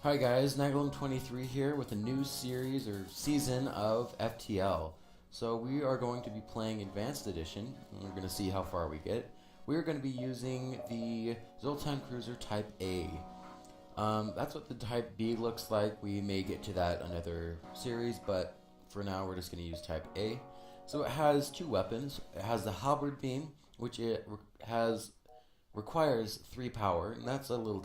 Hi guys, Naglum23 here with a new series or season of FTL. So we are going to be playing Advanced Edition, and we're going to see how far we get. We're going to be using the Zoltan Cruiser Type A. That's what the Type B looks like. We may get to that another series, but for now we're just going to use Type A. So it has two weapons. It has the Halberd Beam, which requires 3 power, and that's a little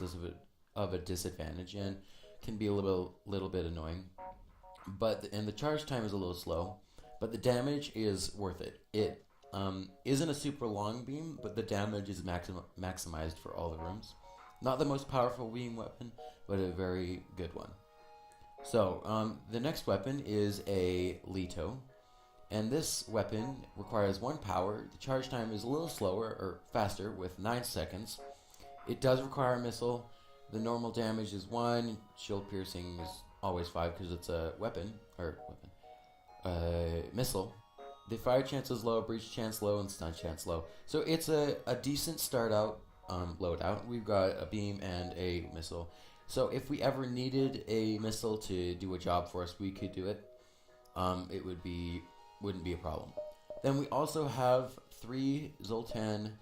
of a disadvantage and can be a little bit annoying. And the charge time is a little slow, but the damage is worth it. It isn't a super long beam, but the damage is maximized for all the rooms. Not the most powerful beam weapon, but a very good one. So the next weapon is a Leto, and this weapon requires 1 power. The charge time is a little slower or faster with 9 seconds. It does require a missile. The normal damage is 1, shield piercing is always 5 because it's a missile. The fire chance is low, breach chance low, and stun chance low. So it's a decent start out loadout. We've got a beam and a missile. So if we ever needed a missile to do a job for us, we could do it. It wouldn't be a problem. Then we also have 3 Zoltan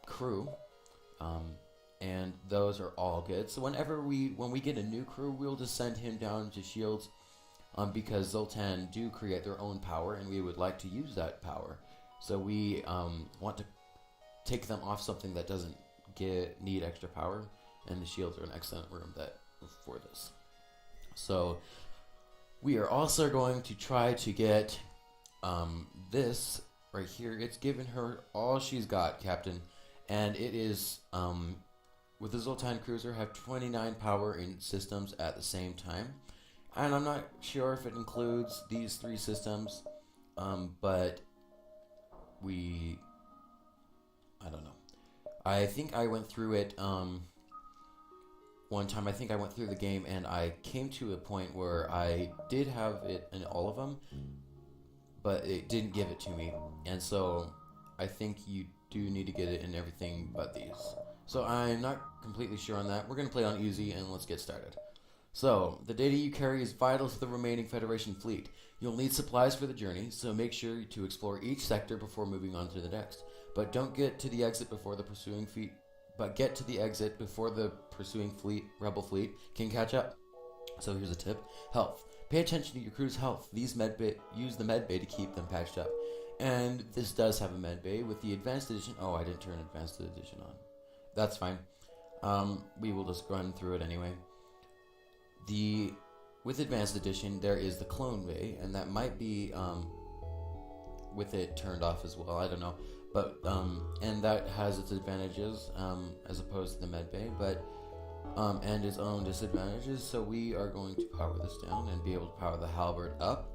crew. And those are all good. So when we get a new crew, we'll just send him down to shields, because Zoltan do create their own power, and we would like to use that power. So we want to take them off something that doesn't need extra power, and the shields are an excellent room for this. So we are also going to try to get this right here. It's given her all she's got, Captain, and it is with the Zoltan Cruiser, have 29 power in systems at the same time. And I'm not sure if it includes these 3 systems, but I don't know. I think I went through it one time. I think I went through the game and I came to a point where I did have it in all of them, but it didn't give it to me. And so I think you do need to get it in everything but these. So I'm not completely sure on that. We're going to play on easy, and let's get started. So, the data you carry is vital to the remaining Federation fleet. You'll need supplies for the journey, so make sure to explore each sector before moving on to the next. But don't get to the exit before the pursuing rebel fleet can catch up. So here's a tip. Health. Pay attention to your crew's health. Use the med bay to keep them patched up. And this does have a med bay with the Advanced Edition. Oh, I didn't turn Advanced Edition on. That's fine. We will just run through it anyway. With Advanced Edition, there is the clone bay, and that might be with it turned off as well. I don't know, but and that has its advantages as opposed to the med bay, but and its own disadvantages. So we are going to power this down and be able to power the halberd up,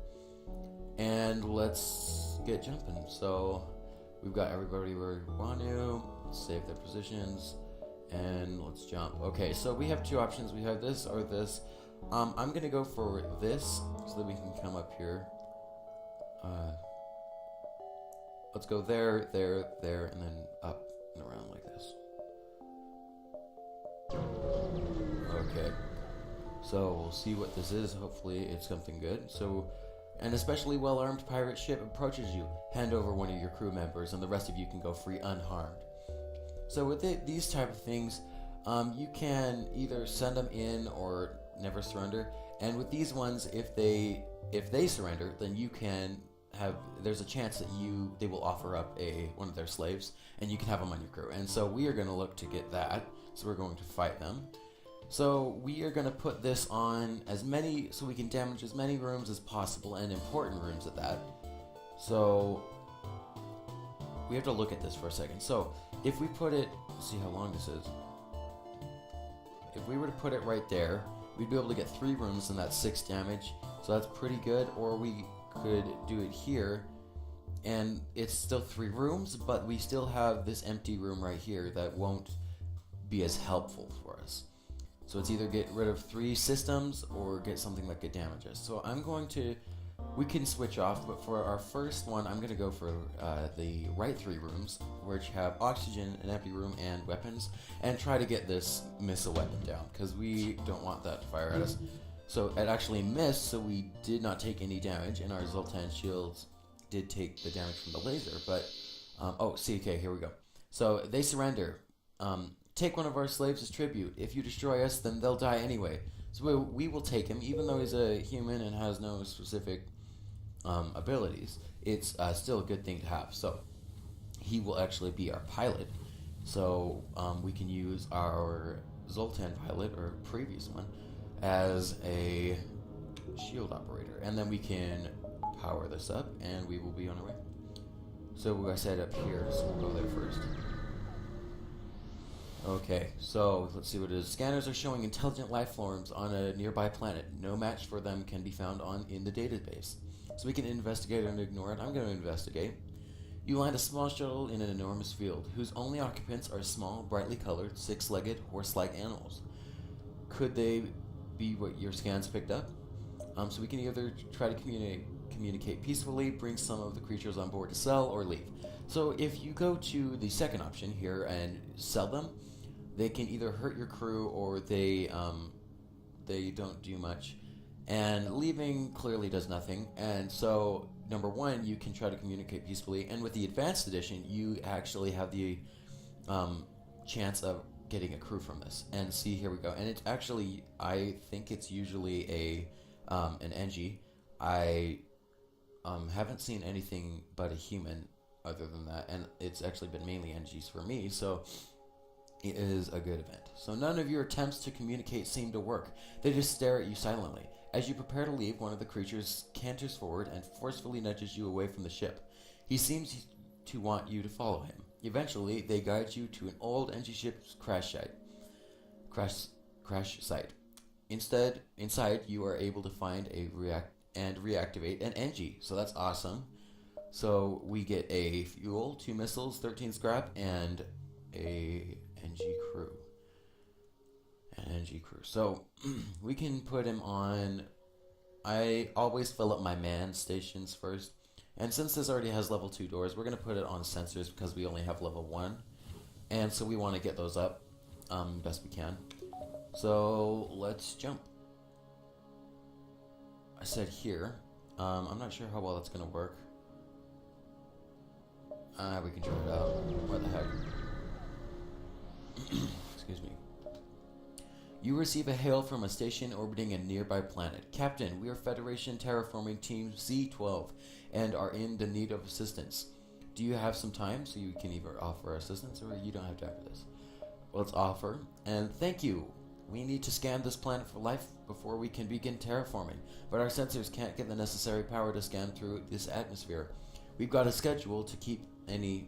and let's get jumping. So we've got everybody where we want to. Save their positions, and let's jump. Okay, so we have 2 options. We have this or this. I'm gonna go for this so that we can come up here. Let's go there, and then up and around like this. Okay, so we'll see what this is. Hopefully it's something good. So, an especially well-armed pirate ship approaches you. Hand over one of your crew members, and the rest of you can go free unharmed. So with these type of things, you can either send them in or never surrender. And with these ones, if they surrender, then you can there's a chance that they will offer up one of their slaves, and you can have them on your crew. And so we are going to look to get that. So we're going to fight them. So we are going to put this on so we can damage as many rooms as possible, and important rooms at that. So we have to look at this for a second. So if we put it, let's see how long this is. If we were to put it right there, we'd be able to get 3 rooms, and that's 6 damage. So that's pretty good. Or we could do it here, and it's still 3 rooms, but we still have this empty room right here that won't be as helpful for us. So it's either get rid of 3 systems or get something that could damage us. So We can switch off, but for our first one, I'm going to go for the right 3 rooms, which have oxygen, an empty room, and weapons, and try to get this missile weapon down, because we don't want that to fire at us. So it actually missed, so we did not take any damage, and our Zoltan shields did take the damage from the laser, but... okay, here we go. So they surrender. Take one of our slaves as tribute. If you destroy us, then they'll die anyway. So we will take him, even though he's a human and has no specific abilities. It's still a good thing to have. So he will actually be our pilot. So we can use our Zoltan pilot, or previous one, as a shield operator. And then we can power this up, and we will be on our way. So I said up here, so we'll go there first. Okay, so let's see what it is. Scanners are showing intelligent life forms on a nearby planet. No match for them can be found in the database. So we can investigate and ignore it. I'm going to investigate. You land a small shuttle in an enormous field, whose only occupants are small, brightly colored, 6-legged, horse-like animals. Could they be what your scans picked up? So we can either try to communicate peacefully, bring some of the creatures on board to sell, or leave. So if you go to the second option here and sell them, they can either hurt your crew or they don't do much. And leaving clearly does nothing. And so, number one, you can try to communicate peacefully. And with the advanced edition, you actually have the chance of getting a crew from this. And see, here we go. And it's actually, I think it's usually an NG. I haven't seen anything but a human other than that. And it's actually been mainly NGs for me. So it is a good event. So none of your attempts to communicate seem to work. They just stare at you silently. As you prepare to leave, one of the creatures canters forward and forcefully nudges you away from the ship. He seems to want you to follow him. Eventually, they guide you to an old NG ship's crash site. Inside, you are able to find reactivate an NG. So that's awesome. So we get a fuel, 2 missiles, 13 scrap, and a NG crew. An NG crew. So we can put him on. I always fill up my manned stations first. And since this already has level 2 doors, we're going to put it on sensors because we only have level 1. And so we want to get those up best we can. So let's jump. I said here. I'm not sure how well that's going to work. We can try it out. What the heck? Excuse me. You receive a hail from a station orbiting a nearby planet. Captain, we are Federation Terraforming Team Z12 and are in the need of assistance. Do you have some time so you can either offer assistance or you don't have time for this? Let's offer. And thank you. We need to scan this planet for life before we can begin terraforming, but our sensors can't get the necessary power to scan through this atmosphere. We've got a schedule to keep. Any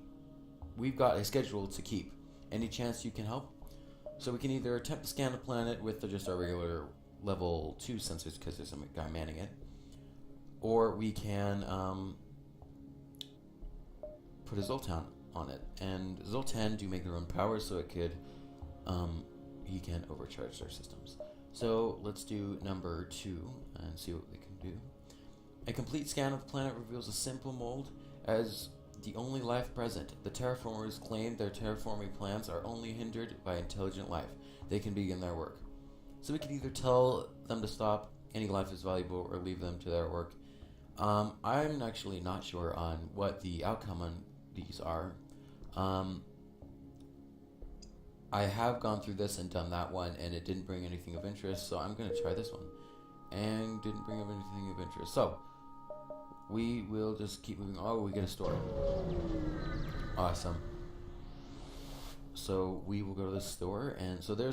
chance you can help? So we can either attempt to scan the planet with just our regular level 2 sensors because there's a guy manning it, or we can put a Zoltan on it. And Zoltan do make their own power, so it could he can overcharge their systems. So let's do number 2 and see what we can do. A complete scan of the planet reveals a simple mold as the only life present. The terraformers claim their terraforming plans are only hindered by intelligent life. They can begin their work. So we can either tell them to stop, any life is valuable, or leave them to their work. I'm actually not sure on what the outcome on these are. I have gone through this and done that one, and it didn't bring anything of interest, so I'm going to try this one. And didn't bring up anything of interest. So we will just keep moving. Oh, we get a store. Awesome. So we will go to the store, and so there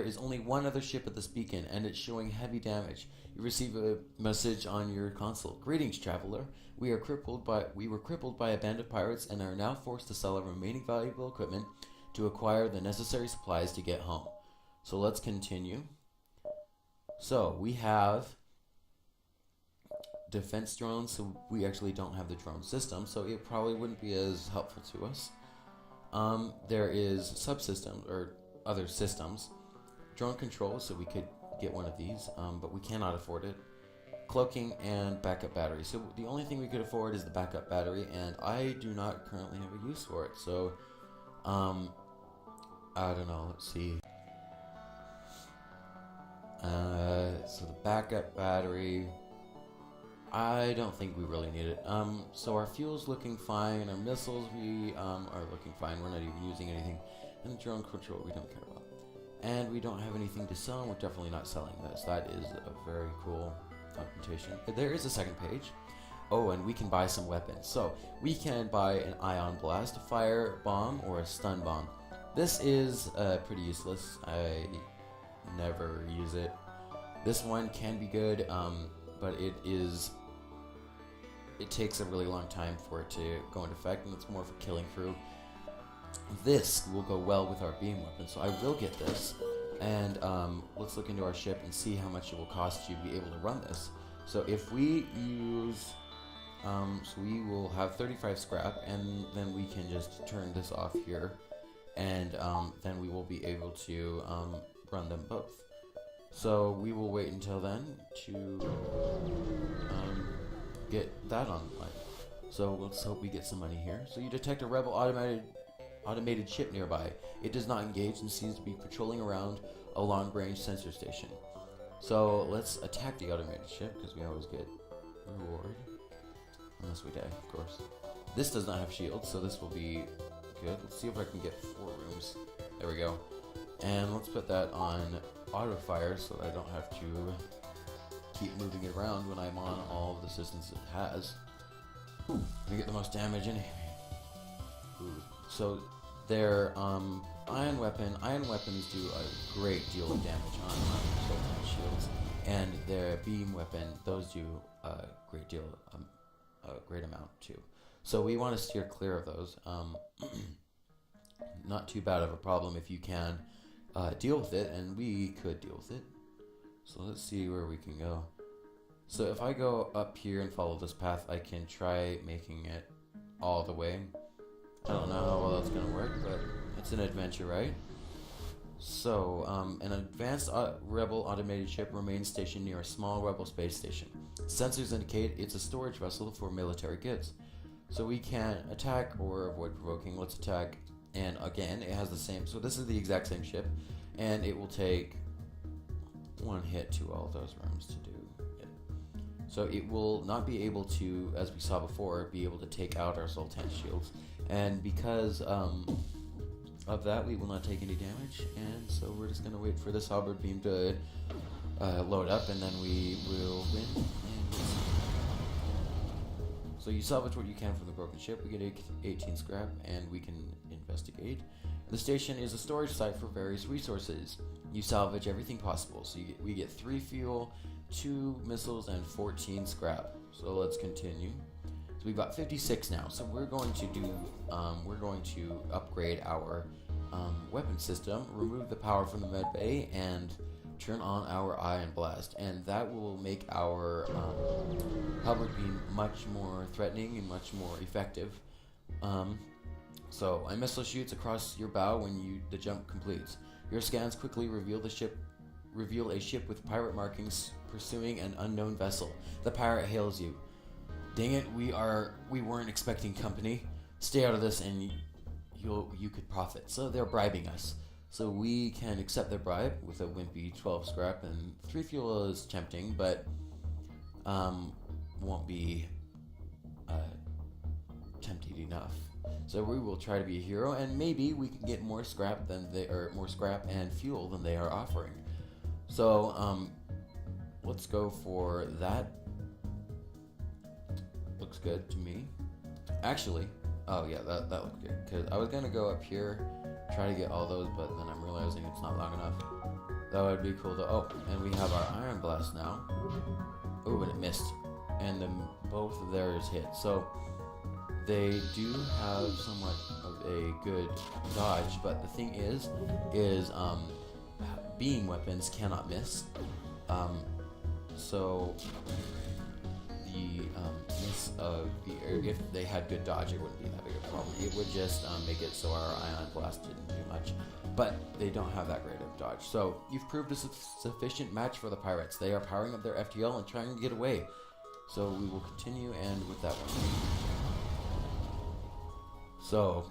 is only one other ship at this beacon, and it's showing heavy damage. You receive a message on your console. Greetings, traveler. We were crippled by a band of pirates and are now forced to sell our remaining valuable equipment to acquire the necessary supplies to get home. So let's continue. So we have defense drones, so we actually don't have the drone system, so it probably wouldn't be as helpful to us. There is subsystems or other systems. Drone control, so we could get one of these, but we cannot afford it. cloaking, and backup battery. So the only thing we could afford is the backup battery, and I do not currently have a use for it. So, I don't know. Let's see. So the backup battery, I don't think we really need it. So our fuel's looking fine. Our missiles, we are looking fine. We're not even using anything. And the drone control, we don't care about. And we don't have anything to sell, and we're definitely not selling this. That is a very cool documentation. There is a second page. Oh, and we can buy some weapons. So we can buy an ion blast, a fire bomb, or a stun bomb. This is pretty useless. I never use it. This one can be good, but it takes a really long time for it to go into effect, and it's more for killing through. This will go well with our beam weapon, so I will get this. And let's look into our ship and see how much it will cost you to be able to run this. So if we use, so we will have 35 scrap, and then we can just turn this off here, and then we will be able to run them both. So we will wait until then to get that online. So let's hope we get some money here. So you detect a rebel automated ship nearby. It does not engage and seems to be patrolling around a long-range sensor station. So let's attack the automated ship, because we always get reward. Unless we die, of course. This does not have shields, so this will be good. Let's see if I can get 4 rooms. There we go. And let's put that on auto fire so that I don't have to keep moving it around when I'm on all of the systems it has. Ooh, we get the most damage anyway. Ooh. So their ion weapons do a great deal of damage on Sultan shields, and their beam weapon, those do a great amount too. So we want to steer clear of those. Not too bad of a problem if you can deal with it, and we could deal with it. So let's see where we can go. So if I go up here and follow this path, I can try making it all the way. I don't know how well that's going to work, but it's an adventure, right? So, an advanced rebel automated ship remains stationed near a small rebel space station. Sensors indicate it's a storage vessel for military goods. So we can attack or avoid provoking. Let's attack. And again, it has the same, so this is the exact same ship, and it will take 1 hit to all those rooms to do it. So it will not be able to, as we saw before, be able to take out our Sultan shields. And because of that, we will not take any damage, and so we're just going to wait for this halberd beam to load up, and then we will win. So you salvage what you can from the broken ship. We get 18 scrap, and we can investigate. The station is a storage site for various resources. You salvage everything possible. So we get 3 fuel, 2 missiles, and 14 scrap. So let's continue. So we've got 56 now. So we're going to do, we're going to upgrade our weapon system, remove the power from the med bay, and turn on our ion blast, and that will make our halberd beam much more threatening and much more effective. So a missile shoots across your bow when the jump completes. Your scans quickly reveal a ship with pirate markings pursuing an unknown vessel. The pirate hails you. Dang it, we weren't expecting company. Stay out of this and you could profit. So they're bribing us. So we can accept their bribe with a wimpy 12 scrap, and 3 fuel is tempting, but won't be tempting enough. So we will try to be a hero, and maybe we can get more scrap and fuel than they are offering. So let's go for that. Looks good to me. Actually, oh yeah, that looked good, because I was gonna go up here, try to get all those, but then I'm realizing it's not long enough. That would be cool though. Oh, and we have our iron blast now. Oh, but it missed, and then both of theirs hit. So they do have somewhat of a good dodge, but the thing is beam weapons cannot miss. So the if they had good dodge, it wouldn't be that big of a problem. It would just make it so our ion blast didn't do much. But they don't have that great of dodge. So you've proved a sufficient match for the pirates. They are powering up their FTL and trying to get away. So we will continue and with that one. So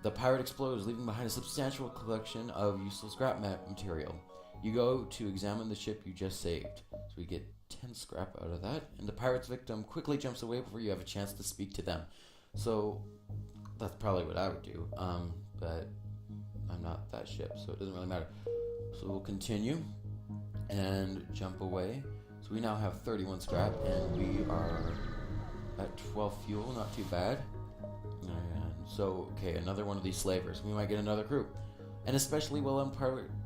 the pirate explodes, leaving behind a substantial collection of useless scrap material. You go to examine the ship you just saved. So we get 10 scrap out of that. And the pirate's victim quickly jumps away before you have a chance to speak to them. So that's probably what I would do. But I'm not that ship, so it doesn't really matter. So we'll continue and jump away. So we now have 31 scrap, and we are at 12 fuel, not too bad. And so, okay, another one of these slavers. We might get another crew. An especially well-armed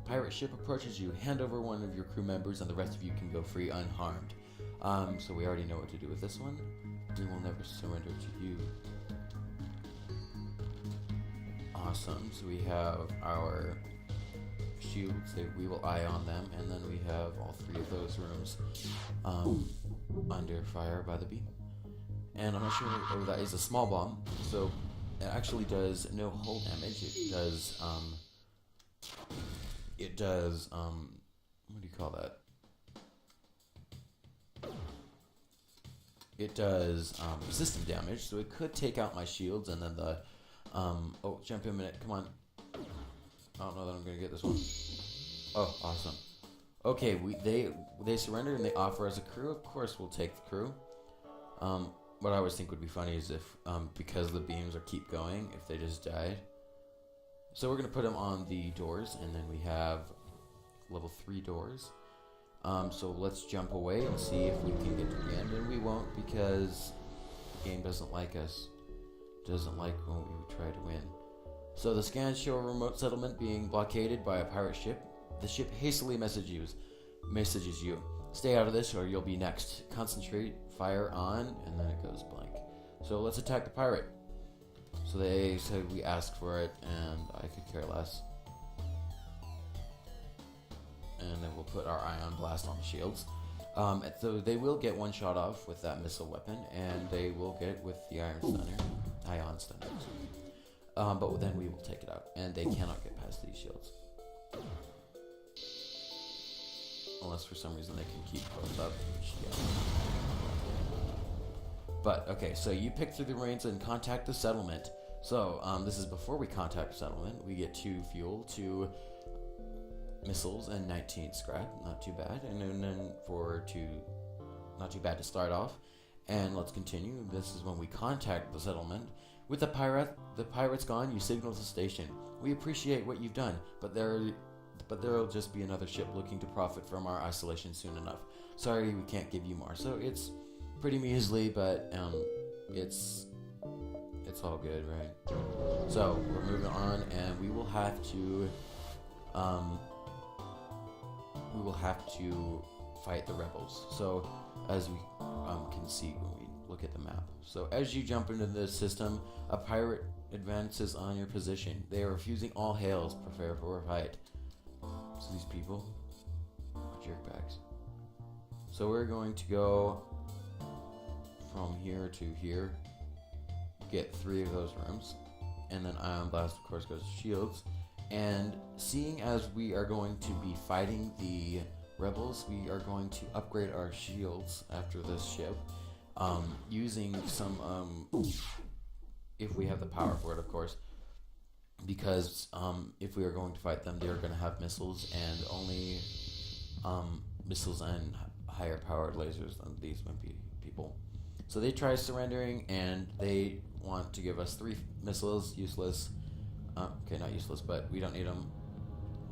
pirate ship approaches you. Hand over one of your crew members, and the rest of you can go free unharmed. So we already know what to do with this one. We will never surrender to you. Awesome. So we have our shields. We will eye on them, and then we have all three of those rooms under fire by the beam. And I'm not sure what that is. A small bomb. So it actually does no hull damage. It does what do you call that? It does system damage, so it could take out my shields, and then the oh, jump in a minute, come on. I don't know that I'm gonna get this one. Oh, awesome. Okay, they surrender and they offer us a crew. Of course we'll take the crew. What I always think would be funny is if because the beams keep going, if they just died. So we're gonna put them on the doors, and then we have level 3 doors. So let's jump away and see if we can get to the end, and we won't because the game doesn't like us. Doesn't like when we try to win. So the scans show a remote settlement being blockaded by a pirate ship. The ship hastily messages you. Stay out of this or you'll be next. Concentrate, fire on, and then it goes blank. So let's attack the pirate. So they said we asked for it, and I could care less. And then we'll put our ion blast on the shields. So they will get one shot off with that missile weapon, and they will get it with the ion stunner. But then we will take it out, and they cannot get past these shields. Unless for some reason they can keep both up. Yeah. But, okay, so you pick through the reins and contact the settlement. So, this is before we contact the settlement. We get 2 fuel, 2 missiles, and 19 scrap. Not too bad. And then not too bad to start off. And let's continue. This is when we contact the settlement. With the pirates gone, you signal the station. We appreciate what you've done, but there'll just be another ship looking to profit from our isolation soon enough. Sorry, we can't give you more. So it's pretty measly, but it's all good, right? So we're moving on, and we will have to fight the rebels. So as we can see when we look at the map. So as you jump into the system, a pirate advances on your position. They are refusing all hails. Prepare for a fight. So these people are jerkbags. So we're going to go from here to here, get 3 of those rooms, and then ion blast of course goes to shields. And seeing as we are going to be fighting the rebels, we are going to upgrade our shields after this ship, using some if we have the power for it, of course, because if we are going to fight them, they are going to have missiles, and only missiles and higher powered lasers than these wimpy people. So they try surrendering, and they want to give us 3 missiles. Useless. Okay, not useless, but we don't need them.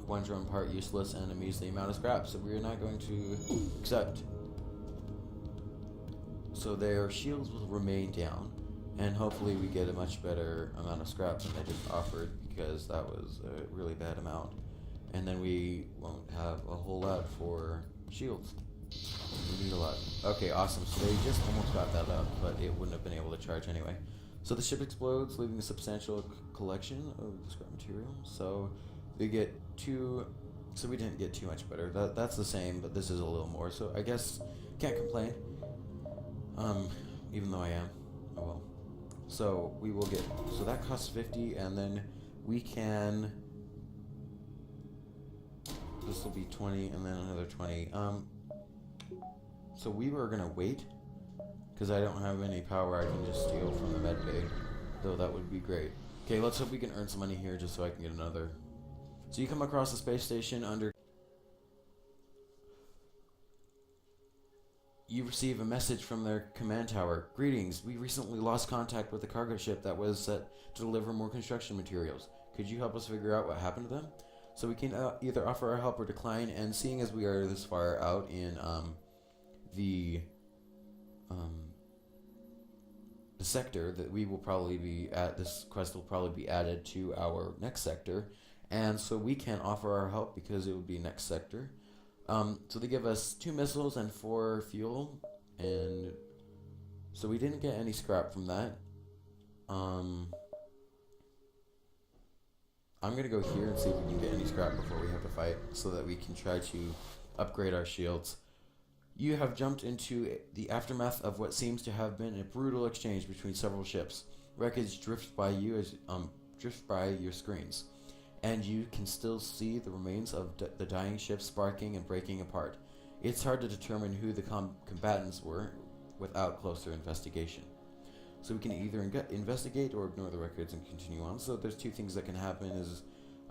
1 drone part useless, and a measly amount of scrap, so we are not going to accept. So their shields will remain down, and hopefully we get a much better amount of scrap than they just offered, because that was a really bad amount. And then we won't have a whole lot for shields. We need a lot. Okay, awesome. So they just almost got that up, but it wouldn't have been able to charge anyway. So the ship explodes, leaving a substantial collection of scrap material. So they get 2. So we didn't get too much better. That's the same, but this is a little more. So I guess can't complain. Even though I am. Oh well. So we will get, so that costs 50, and then we can, this will be 20, and then another 20. So we were gonna wait, because I don't have any power I can just steal from the med bay, though that would be great. Okay, let's hope we can earn some money here just so I can get another. So you come across the space station under, you receive a message from their command tower. Greetings, we recently lost contact with the cargo ship that was set to deliver more construction materials. Could you help us figure out what happened to them? So we can either offer our help or decline, and seeing as we are this far out in the sector that we will probably be at, this quest will probably be added to our next sector, and so we can offer our help because it would be next sector. So they give us 2 missiles and 4 fuel, and so we didn't get any scrap from that. I'm gonna go here and see if we can get any scrap before we have to fight, so that we can try to upgrade our shields. You have jumped into the aftermath of what seems to have been a brutal exchange between several ships. Wreckage drifts by you as drifts by your screens, and you can still see the remains of the dying ships sparking and breaking apart. It's hard to determine who the combatants were without closer investigation. So we can either investigate or ignore the records and continue on. So there's 2 things that can happen is,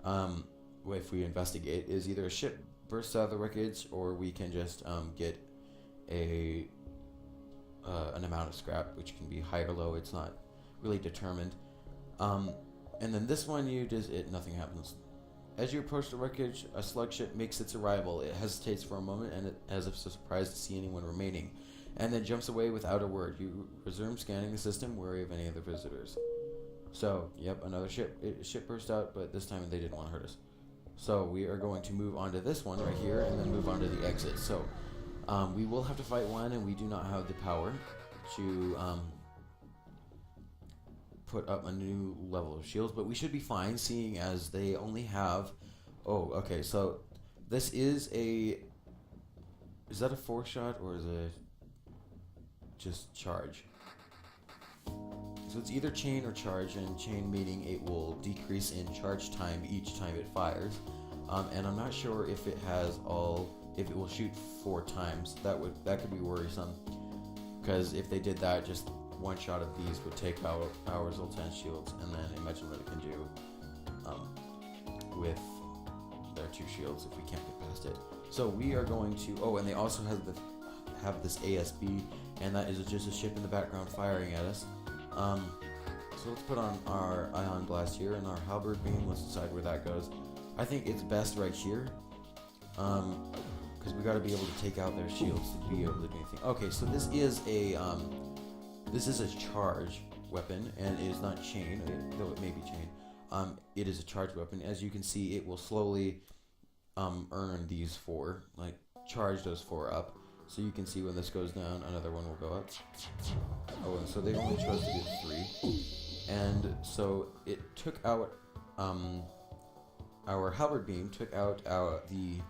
if we investigate, is either a ship bursts out of the wreckage, or we can just get an amount of scrap, which can be high or low. It's not really determined. And then this one, nothing happens. As you approach the wreckage, a slug ship makes its arrival. It hesitates for a moment, and as if surprised to see anyone remaining, and then jumps away without a word. You resume scanning the system, wary of any other visitors. So, yep, another ship. Ship burst out, but this time they didn't want to hurt us. So we are going to move on to this one right here, and then move on to the exit. So we will have to fight one, and we do not have the power to put up a new level of shields, but we should be fine, seeing as they only have, okay, so this is that a 4-shot, or is it just charge? So it's either chain or charge, and chain meaning it will decrease in charge time each time it fires, and I'm not sure if it has if it will shoot 4 times. That could be worrisome, because if they did that, just 1 shot of these would take out our Zoltan shields, and then imagine what it can do with their 2 shields if we can't get past it. So we are going to, and they also have this ASB, and that is just a ship in the background firing at us. So let's put on our ion blast here and our halberd beam. Let's decide where that goes. I think it's best right here, because we got to be able to take out their shields to be able to do anything. Okay, so this is a charge weapon, and it is not chain, though it may be chain. It is a charge weapon. As you can see, it will slowly earn these 4, like charge those 4 up. So you can see when this goes down, another one will go up. And so they only chose to do 3. And so it took out, our halberd beam took out the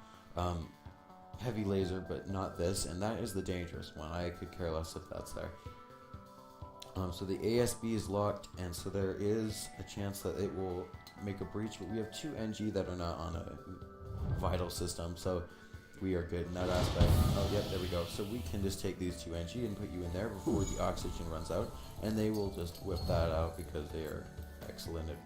heavy laser, but not this, and that is the dangerous one. I could care less if that's there. So the ASB is locked, and so there is a chance that it will make a breach, but we have 2 NG that are not on a vital system, so we are good in that aspect. Yep, there we go. So we can just take these 2 NG and put you in there before the oxygen runs out, and they will just whip that out because they are excellent at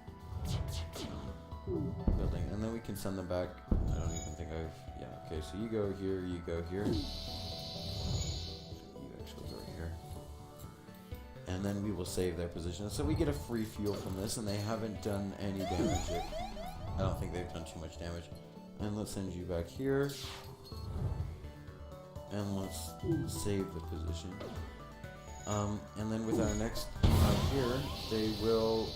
building. And then we can send them back. I don't even think okay, so you go here, you go here. You actually go here. And then we will save their position. So we get a free fuel from this, and they haven't done any damage yet. I don't think they've done too much damage. And let's send you back here. And let's save the position. And then with our next here, they will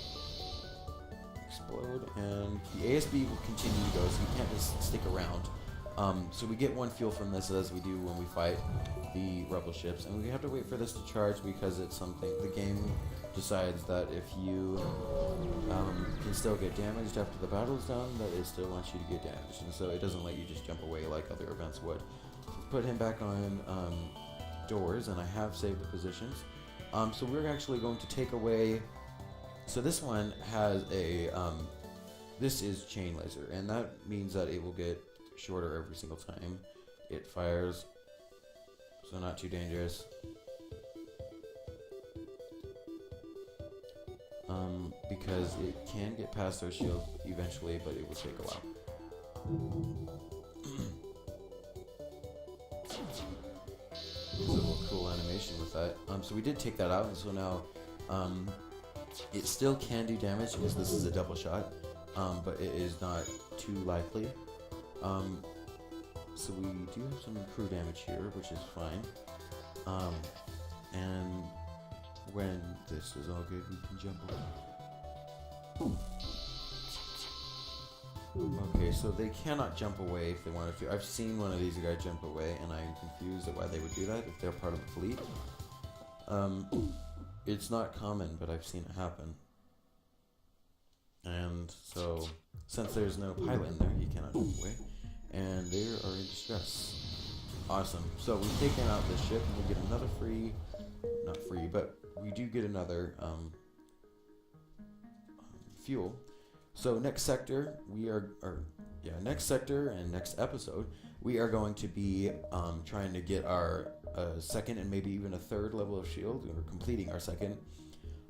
explode, and the ASB will continue to go, so you can't just stick around. So we get 1 fuel from this, as we do when we fight the rebel ships, and we have to wait for this to charge because it's something the game decides that if you can still get damaged after the battle's done, that it still wants you to get damaged, and so it doesn't let you just jump away like other events would. So let's put him back on doors, and I have saved the positions. So we're actually going to take away. So this one has a. This is chain laser, and that means that it will get shorter every single time it fires. So not too dangerous. Because it can get past those shields eventually, but it will take a while. There's a little cool animation with that. So we did take that out, and so now it still can do damage because this is a double shot, but it is not too likely. So we do have some crew damage here, which is fine. And when this is all good, we can jump away. Okay, so they cannot jump away if they wanted to. I've seen one of these guys jump away, and I'm confused at why they would do that if they're part of the fleet. It's not common, but I've seen it happen. And so, since there's no pilot in there, he cannot jump away. And they are in distress. Awesome. So we've taken out this ship, and we get another free... Not free, but we do get another fuel. So next sector, next sector and next episode, we are going to be trying to get our second and maybe even a third level of shield. We're completing our second,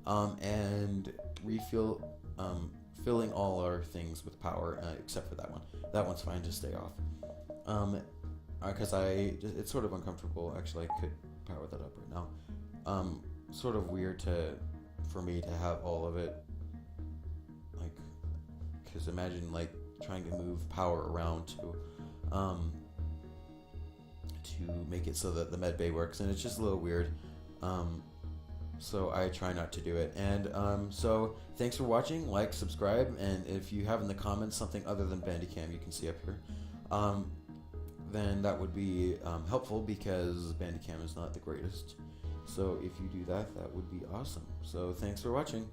and filling all our things with power except for that one. That one's fine to stay off. Because it's sort of uncomfortable. Actually, I could power that up right now. Sort of weird for me to have all of it. Because imagine like trying to move power around to make it so that the med bay works, and it's just a little weird. So I try not to do it. And so thanks for watching. Like, subscribe, and if you have in the comments something other than Bandicam, you can see up here. Then that would be helpful because Bandicam is not the greatest. So if you do that, that would be awesome. So thanks for watching.